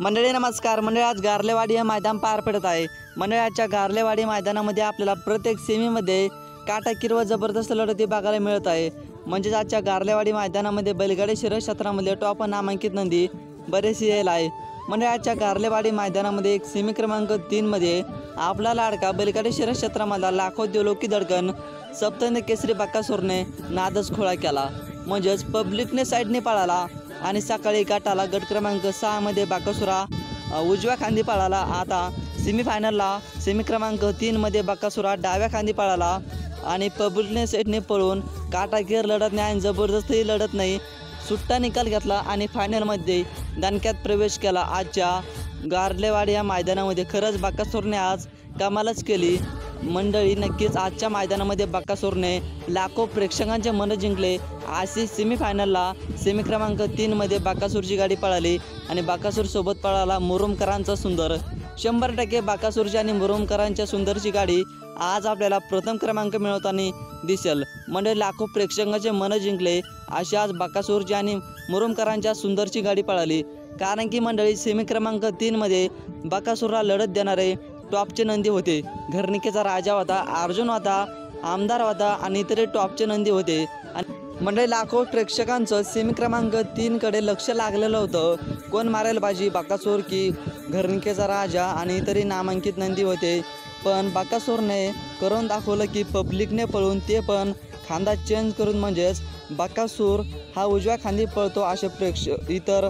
मंडळी नमस्कार. मंडळी आज गारलेवाडी हे मैदान पार पडत आहे. मंडळाच्या गारलेवाडी मैदानामध्ये आपल्याला प्रत्येक सेमीमध्ये काटाकीर व जबरदस्त लढती बघायला मिळत आहे. म्हणजेच आजच्या गारलेवाडी मैदानामध्ये बैलगाडी शर्यत क्षेत्रामध्ये टॉप नामांकित नंदी बरेचसे येईल आहे. मंडळाच्या गारलेवाडी मैदानामध्ये एक सेमी क्रमांक 3 मध्ये आपला लाडका बैलगाडी शर्यत क्षेत्रामधला लाखो दिवलोकी धडकन सप्तहिंद केसरी बकासूरने नादच खोळा केला. म्हणजेच पब्लिकने साईडने पळाला आणि सकाळी गटाला गट क्रमांक 6 मध्ये बकासुरा उजव्या खांदी पळाला. आता सेमीफायनलला सेमी क्रमांक 3 मध्ये बकासुरा डाव्या खांदी पळाला आणि पब्लिकने साईडने पळून काटाकीर लढत नाही आणि जबरदस्तही लढत नाही, सुट्टा निकाल घेतला आणि फायनलमध्ये दणक्यात प्रवेश केला. आजच्या गारलेवाडी या मैदानामध्ये खरंच बकासूरने आज कमालच केली. मंडळी नक्कीच आजच्या मैदानामध्ये बकासूरने लाखो प्रेक्षकांचे मन जिंकले. अशी सेमीफायनलला सेमी क्रमांक 3 मध्ये बकासूरची गाडी पळाली आणि बकासूरसोबत पळाला मुरुमकरांचा सुंदर. 100% बकासूरची आणि मुरुमकरांच्या सुंदरची गाडी आज आपल्याला प्रथम क्रमांक मिळवताना दिसेल. मंडळी लाखो प्रेक्षकांचे मन जिंकले अशी आज बकासूरची आणि मुरुमकरांच्या सुंदरची गाडी पळाली. कारण की मंडळी सेमी क्रमांक 3 मध्ये बकासूरला लढत देणारे टॉपचे नंदी होते. घरणिकेचा राजा होता, अर्जुन होता, आमदार होता आणि इतर टॉपचे नंदी होते. आणि मंडळी लाखो प्रेक्षकांचं सेमी क्रमांक 3 कडे लक्ष लागलेलं होतं. कोण मारेल बाजी, बकासूर की घरणिकेचा राजा आणि इतरही नामांकित नंदी होते. पण बकासूरने करून दाखवलं की पब्लिकने पळून ते पण खांदा चेंज करून, म्हणजेच बकासूर हा उजव्या खांदी पळतो असे इतर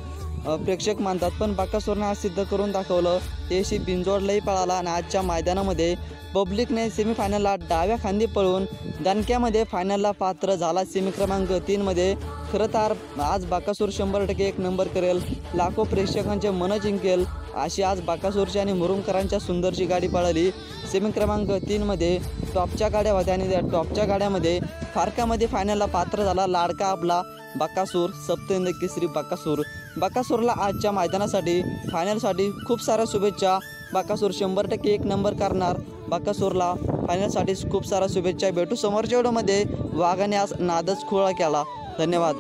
प्रेक्षक मानतात. पण बकासूरने आज सिद्ध करून दाखवलं. तेशी बिंजोडलाही पळाला आणि आजच्या मैदानामध्ये पब्लिकने सेमीफायनलला डाव्या खांदी पळून दणक्यामध्ये फायनलला पात्र झाला सेमी क्रमांक 3 मध्ये. खरं तर आज बकासूर 100% एक नंबर करेल, लाखो प्रेक्षकांचे मन जिंकेल अशी आज बकासूरची आणि मुरुमकरांच्या सुंदरची गाडी पळाली. सेमी क्रमांक 3 मध्ये टॉपच्या गाड्या होत्या आणि त्या टॉपच्या गाड्यामध्ये फारकामध्ये फायनलला पात्र झाला लाडका आपला बकासूर, सप्तहिंद केसरी बकासूर. बकासूरला आजच्या मैदानासाठी फायनलसाठी खूप साऱ्या शुभेच्छा. बकासूर 100% एक नंबर करणार. बकासूरला फायनलसाठी खूप साऱ्या शुभेच्छा. भेटू समोरच्या व्हिडिओमध्ये. वाघाने आज नादच खोळा केला. धन्यवाद.